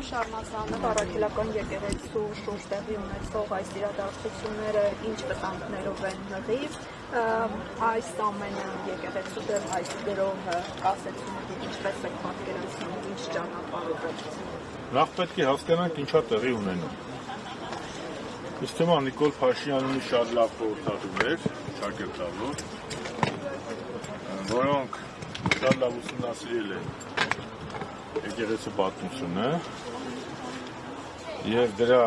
Պարոն Շարմազանով, առաքելական եկեղեցու շուրջ տեղի ունեցող այս իրադարձությունները ինչ վտանգներով են լրիվ, այս ամենը եկեղեցու դեմ այս գրոհը կասեցումը ինչպես եք պատկերացնում, ինչ ճանապարհով է։ Նախ պետք է հասկանանք ինչա տեղի ունենում։ Ըստ ումա Նիկոլ Փաշինյանի շատ լավ խորհրդատուներ, շագործավոր, որոնք շատ լավ ուսումնասիրել են եկեղեցու պատմությունը եւ դրա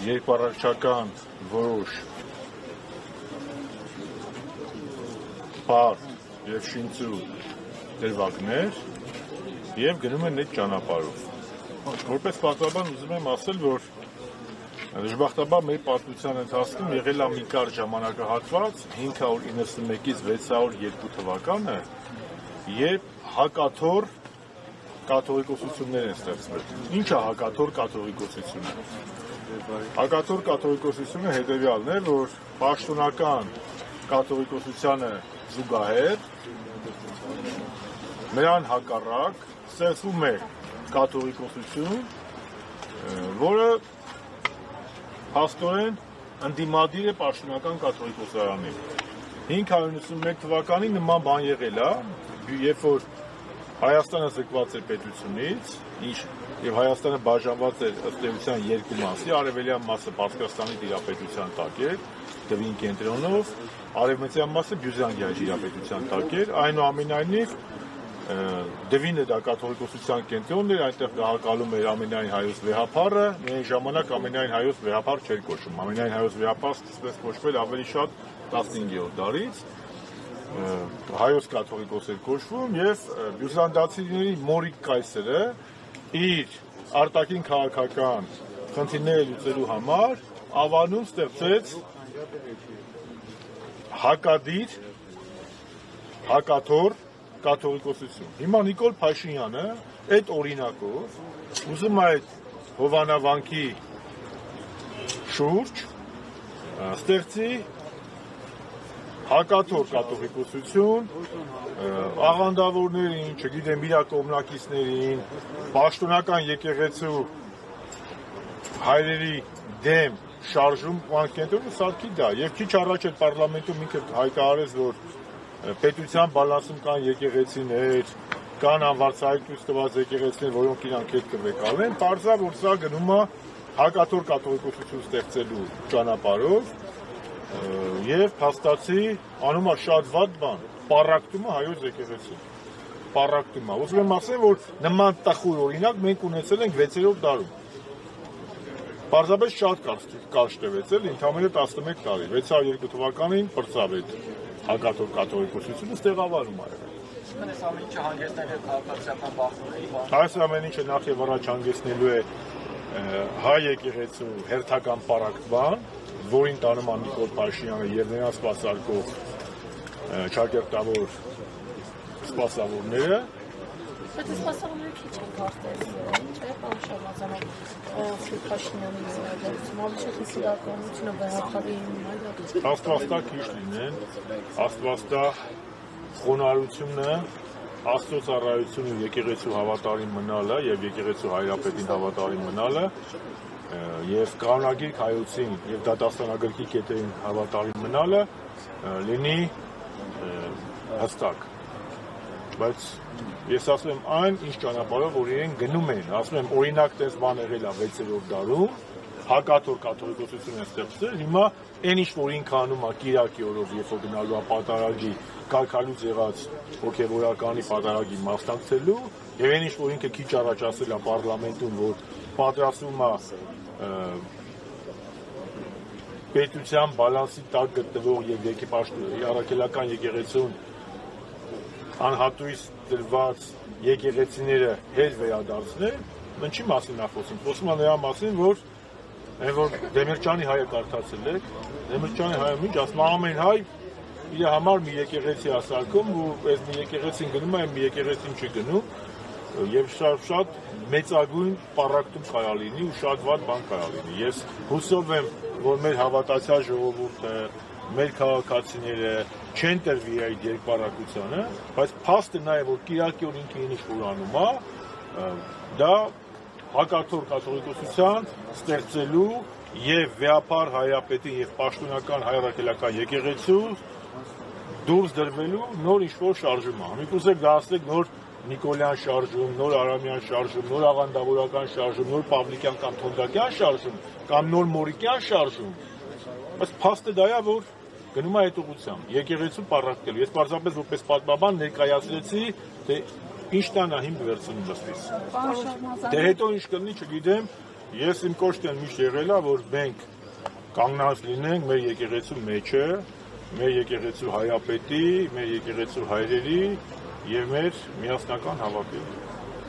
երկպառակտչական որոշ բարդ եւ շինծու դրվագներ եւ գնում են այդ ճանապարհով։ Որպես պատմաբան ուզում եմ ասել, որ դժբախտաբար մեր պատմության ընթացքում եղել է մի կարճ ժամանակահատված 591-ից 602 թվականը, երբ հակաթոռ կաթողիկոսություններ են ստեղծվել։ Ինչ է հակաթոռ կաթողիկոսությունը։ Հակաթոռ կաթողիկոսությունը հետևյալն է, որ պաշտոնական կաթողիկոսությանը զուգահեռ նրան հակառակ ստեղծվում է կաթողիկոսություն, որը փաստորեն ընդդիմադիր է պաշտոնական կաթողիկոսարանին։ 591 թվականին նման բան եղել է, երբ որ Հայաստանը զրկված էր պետությունից, եւ Հայաստանը բաժանված էր ըստ էության երկու մասի, արևելյան մասը Պարսկաստանի տիրապետության տակ էր, Դվին կենտրոնով, արևմտյան մասը Բյուզանդիայի տիրապետության տակ էր, այնուամենայնիվ Դվինը դա կաթողիկոսության կենտրոնն էր, այնտեղ գահակալում էր ամենայն հայոց վեհափառը, միայն ժամանակ ամենայն հայոց վեհափառ չէր կոչվում, ամենայն հայոց վեհափառ սկսվեց կոչվել ավելի շատ 15-րդ դարից, հայոց կաթողիկոս էր կոչվում եւ բյուզանդացիների մորիկ կայսրը իր արտաքին քաղաքական խնդիրները լուծելու համար ավանում ստեղծեց հակադիր հակաթոռ կաթողիկոսություն։ Հիմա Նիկոլ Փաշինյանը այդ օրինակով ուզում է այդ հովանավանքի շուրջ ստեղծի հակաթոռ կաթողիկոսություն, աղանդավորներին, չգիտեմ, իր կողմնակիցներին, պաշտոնական եկեղեցու հայրերի դեմ շարժում կենտրոնը սարքի դա։ Եվ քիչ առաջ այդ պարլամենտում ինքը հայտարարեց, որ պետության բալանսում կան եկեղեցիներ, կան անվարձահայտ տված եկեղեցիներ, որոնք իրանք հետ կվեկալեն, պարզա, որ սա գնում է հակաթոռ կաթողիկոսություն ստեղծելու ճանապարհով եւ փաստացի անում է շատ վատ բան, պառակտում է հայոց եկեղեցին։ Պառակտում է։ Ուզում եմ ասել, որ նման տխուր օրինակ մենք ունեցել ենք 6-րդ դարում։ Պարզապես շատ կարճ տևեց, ընդամենը 11 տարի, 602 թվականին պրծավ այդ հակաթոռ կաթողիկոսությունը ստեղավարում է եղել։ Այս ամեն ինչը հանգեցնել է քաղաքացիական բախումների։ Այս ամեն ինչը նախ եւ առաջ հանգեցնելու է հայ եկեղեցու հերթական պառակտման, որին տանում է Նիկոլ Փաշինյանը եւ նրան սպասարկող ճակերտավոր սպասավորները։ Բայց սպասավորները քիչ են կարծես, չէ՞, պարոն Շարմազանով, Փաշինյանի զինադարձում, ավելի իրականությունը վեհապարի Աստվածտա քիչ լինեն, աստվածտա խոնարհությունը, Աստծո ծառայությունը եկեղեցու հավատարիմ մնալը եւ եկեղեցու հայրապետին հավատարիմ մնալը եւ կանոնագիր հայոցին եւ դատաստանագրքի կետերին հավատարիմ մնալը լինի հստակ։ Բայց ես ասում եմ այն, ինչ ճանապարհով որ իրեն գնում են, ասում եմ օրինակ տես բան եղել է 6-րդ դարում, հակաթոռ կաթողիկոսություն է ստեղծել, հիմա այն ինչ որ ինքը անում է Կիրակի օրով, երբ որ գնալու է պատարագի կարգալուց եղած հոգեվորականի պատարագի մասնակցելու, եւ այն ինչ որ ինքը քիչ առաջ ասել է պարլամենտում, որ պատրաստվում է պետության բալանսի տակ գտնվող եւ առաքելական եկեղեցուն անհատույց դրված եկեղեցիները հետ վերադարձնել, ինչի մասին է խոսում։ Խոսում է նրա մասին, որ Դեմիրճյանի հայը կարդացել եք, Դեմիրճյանի հայը ինչ ասում, ամեն հայ իր համար մի եկեղեցի ասարկում, ու այս մի եկեղեցին գնում է, մի եկեղեցին չի գնում, եւ շատ մեծագույն պառակտում կարա լինի ու շատ վատ բան կարա լինի։ Ես հուսով եմ, որ մեր հավատացյալ ժողովուրդը, մեր քաղաքացիները չեն տրվի այդ երկպառակտությանը, բայց փաստը նա է, որ Կիրակի օր ինքը ինչ որ անում է, դա հակաթոռ կաթողիկոսության ստեղծելու եւ վեապար հայապետի եւ պաշտոնական հայրաքելական եկեղեցու դուրս դրվելու նոր ինչ-որ շարժում է։ Միգուցե դասեք նոր Նիկոլյան շարժում, նոր Արամյան շարժում, նոր աղանդավորական շարժում, նոր Պավլիկյան կամ Թոնդակյան շարժում, կամ նոր Մորիկյան շարժում։ Բայց փաստը դա է, որ գնում է այդ ուղղությամբ, եկեղեցու պառակտելու։ Ես պարզապես որպես պատմաբան ներկայացրեցի, թե ինչն է նա հիմք վերցնում դստից։ Դե հետո ինչ կլինի, չգիտեմ, ես իմ կոշտն միշտ եղել է, որ մենք կանգնած լինենք մեր եկեղեցու մեջը, մեր եկեղեցու հայապետի, մեր եկեղեցու հայրերի եւ մեր միասնական հավաքել։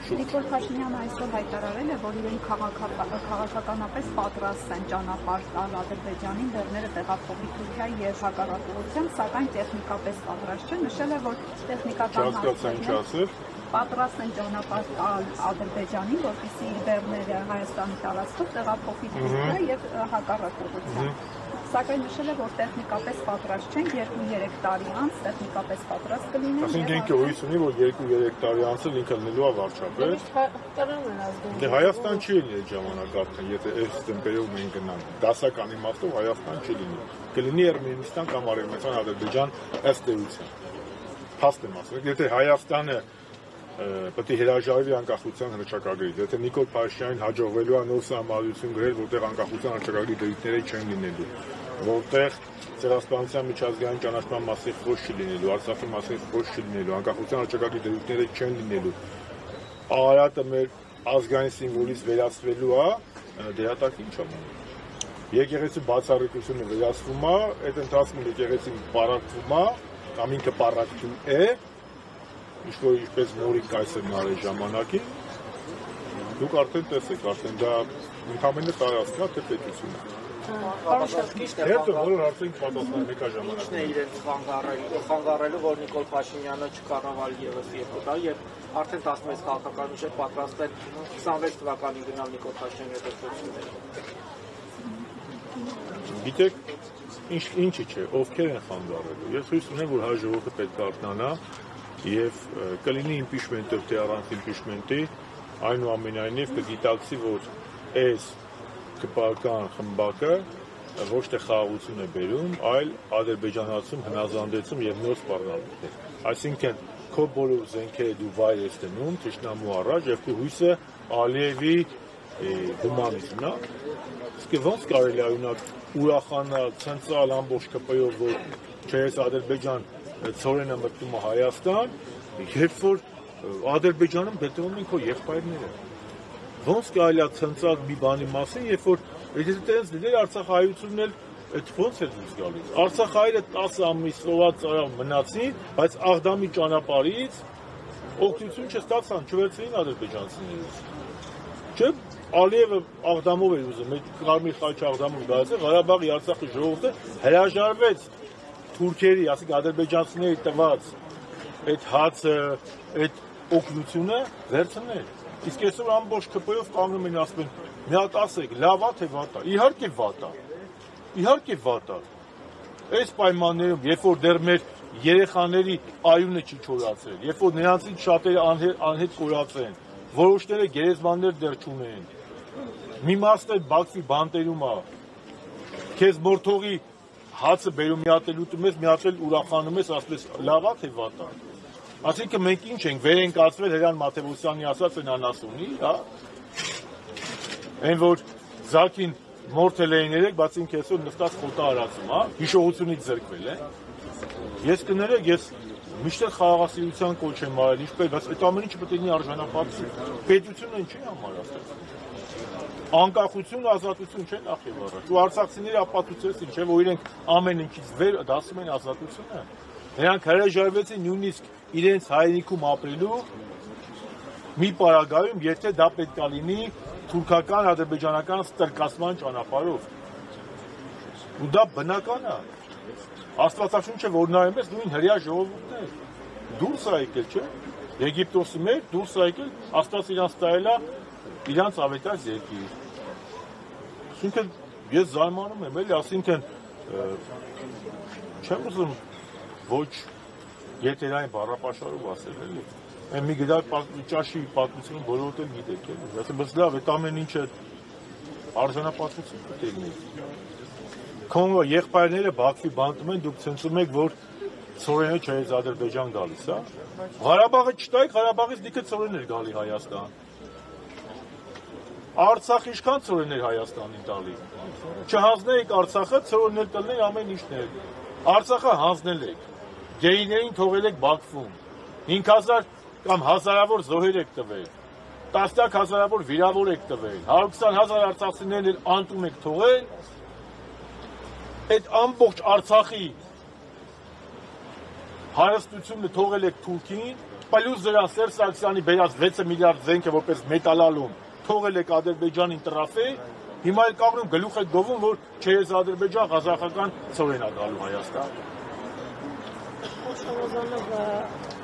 Նիկոլ Փաշինյանը այսօր հայտարարել է, որ իրենք քաղաքականապես պատրաստ են ճանապարհ տալ Ադրբեջանին լեռները տեղափոխի Թուրքիայի եւ հակառակողությամբ, սակայն տեխնիկապես պատրաստ չեն։ Նշել է, որ տեխնիկական պատրաստ են ճանապարհ տալ Ադրբեջանին, որպեսզի լեռները Հայաստանի տարածքով տեղափոխի Թուրքիա եւ հակառակողությամբ։ Սակայն նշել է, որ տեխնիկապես պատրաստ չեն, 2-3 տարի անց տեխնիկապես պատրաստ կլինեն։ Այսինքն ինքը հույս ունի, որ 2-3 տարի անց ինքը լինելու է վարչապետ։ Դե Հայաստան չի լինի այդ ժամանակ արդեն, եթե այս տեմպերով մենք գնանք։ Դասական իմաստով Հայաստան չի լինի։ Կլինի Էրմենիստան կամ Արևմտյան Ադրբեջան ըստ էության։ Փաստ եմ ասում, եթե Հայաստանը պետք է հրաժարվի անկախության հռչակագրից, եթե Նիկոլ Փաշինյանին հաջողվելու է նոր սահմանադրություն գրել, որտեղ անկախության հռչակագրի դրույթները չեն լինելու, որտեղ ցեղասպանության միջազգային ճանաչման մասին խոսք չի լինելու, Արցախի մասին խոսք չի լինելու, անկախության հռչակագրի դրույթները չեն լինելու, Արարատը մեր ազգային սիմվոլից վերածվելու է, դերատակ ինչ է մնում։ Եկեղեցու բացառիկությունը վերածվում է, այդ ընթացքում եկեղեցին պառակտվում է, կամ ինքը պառակտում է, ինչ-որ ինչպես Մորիկ կայսերն արել ժամանակին, դուք արդեն տեսեք, արդեն դա ընդամենը տարածքն է, թե պետություն է։ Հետո բոլոր հարցերին պատասխանել եկա ժամանակին։ Ինչն է իրենց խանգարելու, որ Նիկոլ Փաշինյանը չկառավարի ևս 2 տարի եւ արդեն 16 քաղաքական ուժեր պատրաստ են 26 թվականին գնալ Նիկոլ Փաշինյանի հետաքրքրությունները։ Գիտեք, ինչի՞ չէ, ովքեր են խանգարելու։ Ես հույս ունեմ, որ հայ ժողովուրդը պետք է արթնանա եւ կլինի իմպիչմենտը, թե առանց իմպիչմենտի, այնուամենայնիվ կգիտակցի, որ այս կպական խմբակը ոչ թե խաղաղություն է բերում, այլ ադրբեջանացում, հնազանդեցում եւ նոր սպառնալիքներ։ Այսինքն քո բոլոր զենքերը դու վայր ես դնում թշնամու առաջ եւ քո հույսը Ալիևի հումանիզմն է։ Իսկ ոնց կարելի է օրինակ ուրախանալ, ցնցալ ամբողջ ԿՊ-ով, որ չես Ադրբեջան ծորենը մտնում է Հայաստան, երբ որ Ադրբեջանում բետոնում են քո եղբայրները։ Ոնց կարելի է ցնցալ մի բանի մասին, երբ որ եթե դες դեր Արցախահայությունն էլ այդ ոնց է դուրս գալիս։ Արցախահայերը 10 ամիս սոված ծարավ մնացին, բայց Աղդամի ճանապարհից օգնություն չստացան, չվերցրին ադրբեջանցիներից։ Չէ, Ալիևը Աղդամով էր ուզում, այդ Կարմիր խաչի Աղդամով գալիս է, Ղարաբաղի Արցախի ժողովուրդը հրաժարվեց թուրքերի, ասենք ադրբեջանցիների տված այդ հացը, այդ օգնությունը վերցնել։ Իսկ այսօր ամբողջ ԿՊ-ով կանգնում են ասում են, մի հատ ասեք, լավ է թե վատ է։ Իհարկե վատ է։ Իհարկե վատ է։ Այս պայմաններում, երբ որ դեռ մեր երեխաների արյունը չի չորացել, երբ որ նրանցից շատերը անհետ կորացել են, որոշները գերեզմաններ դեռ չունեն։ Մի մասն էլ Բաքվի բանտերում է։ Քեզ մորթողի հացը բերում մի հատ էլ ուտում ես, մի հատ էլ ուրախանում ես, ասում ես լավ է թե վատ է։ Այսինքն մենք ինչ ենք, վեր ենք ասվել Հրանտ Մաթևոսյանի ասած են անասունի, հա։ Այն որ Զաքին մորթել էին երեք, բայց ինքը այսօր նստած խոտա արածում, հա, հիշողությունից զրկվել է։ Ես կներեք, ես միշտ խաղաղասիրության կոչ եմ արել, ինչպես, բայց այդ ամեն ինչը պետք է լինի արժանապատվություն։ Պետությունը ինչ է համար ասել։ Անկախություն, ազատություն չէ նախ եւ առաջ։ Ու արցախցիները ապացուցեցին, չէ՞ որ իրենք ամեն ինչից վեր դասում են ազատությունը։ Նրանք հրաժարվեցին նույնիսկ իրենց հայրենիքում ապրելու մի պարագայում, եթե դա պետք է լինի թուրքական, ադրբեջանական ստրկացման ճանապարհով։ Ու դա բնական է։ Աստվածաշունչը որ նայում ես, նույն հրեա ժողովուրդն է։ Դուրս է եկել, չէ՞։ Եգիպտոսի մեջ դուրս է եկել, Աստված իրանց տայել է իրանց ավետած երկիր։ Այսինքն ես զարմանում եմ, էլի, ասինքն չեմ ուզում ոչ եթերային բառապաշարով ասել, էլի։ Այն մի գդար ճաշի պատմությունը բոլորդ էլ գիտեք, էլի։ Ասեմ, բայց լավ, այդ ամեն ինչը արժանապատվություն պետք է լինի։ Քոնգո եղբայրները Բաքվի բանտում են, դուք ցնցում եք, որ ծորենը չայից Ադրբեջան գալիս, հա։ Ղարաբաղը չտայք, Ղարաբաղից լիքը ծորեններ գալի Հայաստան։ Արցախ ինչքան ծորեններ Հայաստանին տալի։ Չհանձնեիք Արցախը, ծորեններ տալներ ամեն ինչներ։ Արցախը հանձնել եք։ Գեիներին թողել եք Բաքվում։ 5000 կամ հազարավոր զոհեր եք տվել։ Տասնյակ հազարավոր վիրավոր եք տվել։ 120,000 արցախցիներ անտում եք թողել։ Այդ ամբողջ Արցախի հարստությունը թողել եք Թուրքին, պլյուս դրան Սերժ Սարգսյանի բերած 6 միլիարդ զենքը որպես մետալալում թողել եք Ադրբեջանին տրաֆե, հիմա էլ կաղնում գլուխ եք գովում, որ չես Ադրբեջան ղազախական ծորեն ա գալու Հայաստան։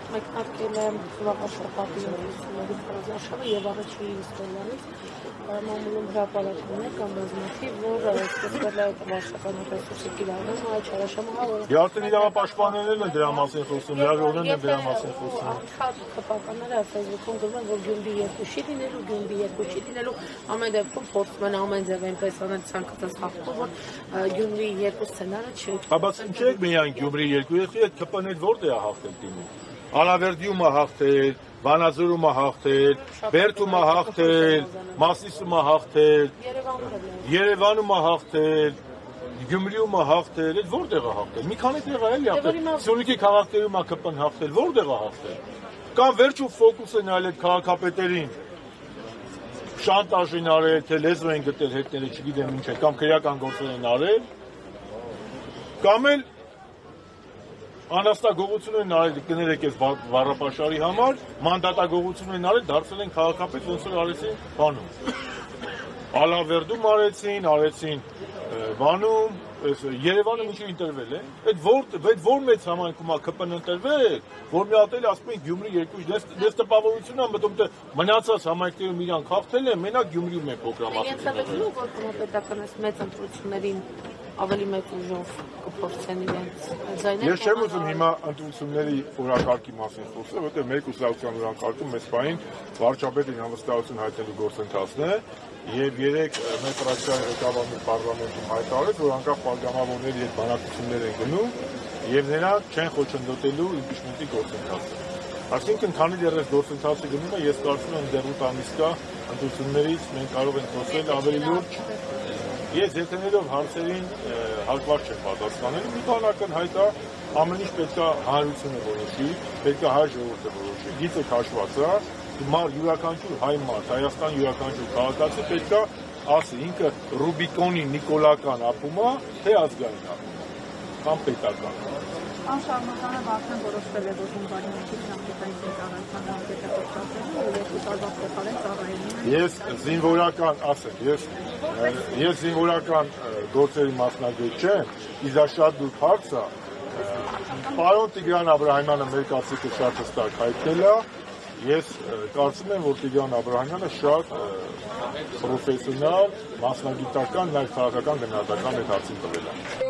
Մեկնարկել է Վաղաշապատի ուսումնարի խորհրդաշարը եւ առաջին իստորյանից մամուլում հրապարակումներ կամ բազմաթիվ, որ սկսվել է վարշական ռեսուրսի կիրառումը, այդ չարաշահողը։ Արդեն իրավապաշտպաններն են դրա մասին խոսում, լիազորներն են դրա մասին խոսում։ Ահա կապականները Facebook-ում գրում են, որ Գյումրի 2 չի լինելու, Գյումրի 2 չի լինելու, ամեն դեպքում փորձում են ամեն ձև այնպես անել ցանկացած հաղթող, որ Գյումրի 2 սցենարը չի։ Բայց ինչ եք միայն Գյումրի 2, այդ ԿՊՆ-ն որտե է հաղթել դիմում։ Ալավերդիում է հաղթել, Վանաձորում է հաղթել, Բերդում է հաղթել, Մասիսում է հաղթել, Երևանում է հաղթել, Գյումրիում է հաղթել, այդ որտեղ է հաղթել։ Մի քանի տեղ է էլի հաղթել։ Սյունիքի քաղաքներում է ԿՊՆ հաղթել, որտեղ է հաղթել։ Կամ վերջում ֆոկուս են այլ այդ քաղաքապետերին շանտաժին արել, թե լեզու են գտել հետները, չգիտեմ ինչ է, կամ քրեական գործեր են արել, կամ էլ անաստագողություն են արել, կներեք ես վառապաշարի համար, մանդատագողություն են արել, դարձել են քաղաքապետ, ոնց որ արեցին բանում։ Ալավերդում արեցին բանում, Երևանում ինչու ընտրվել է։ Այդ որ մեծ համայնքում է ԿՊՆ ընտրվել, որ մի հատ էլ ասում են Գյումրի 2, դες տպավորություն է մտում, թե մնացած համայնքներում իրանք հաղթել են, մենակ Գյումրիում է պրոգրամացել։ Պետականս մեծ ընտրություններին ավելի մեծ ուժով կփորձեն իրենց ձայները։ Ես չեմ ուզում հիմա ընտրությունների օրակարգի մասին խոսել, որտեղ մեր կուսակցության օրակարգում մեծ բային վարչապետին անվստահություն հայտնելու գործընթացն է, եւ երեք մեր ֆրակցիայի ղեկավարը պարլամենտում հայտարարեց, որ անկախ պատգամավորների հետ բանակցություններ են գնում եւ նրանք չեն խոչընդոտելու իմպիչմենտի գործընթացը։ Այսինքն, քանի դեռ այս գործընթացը գնում է, ես կարծում եմ դեռ 8 ամիս կա ընտրություններից մենք կարող ենք խոսել ավելի լուրջ։ Ես եթերով հարցերին հարկված չեմ պատասխանել, մի բան ակնհայտ է, ամեն ինչ պետք է հանրությունը որոշի, պետք է հայ ժողովուրդը որոշի, գիծը քաշված է, յուրաքանչյուր հայ մարդ, Հայաստան յուրաքանչյուր քաղաքացի պետք է ասի, ինքը Ռուբիկոնի նիկոլական ապրում է, թե ազգային ապրում է, կամ պետական։ Անշարունականը վարդան որոշվել է, որ հունվարի 1-ից ժամկետային զինվորական անգետակոծածելու ու 2 տարվա փոխարեն ծառայելու։ Ես զինվորական, ասեմ, ես զինվորական գործերի մասնագետ չեմ, իսկ դա շատ դուր հարց է։ Պարոն Տիգրան Աբրահամյանը մեր կարծիքը շատ հստակ հայտնել է, ես կարծում եմ, որ Տիգրան Աբրահամյանը շատ պրոֆեսիոնալ, մասնագիտական, նաև քաղաքական գնահատական այդ հարցին տվել է։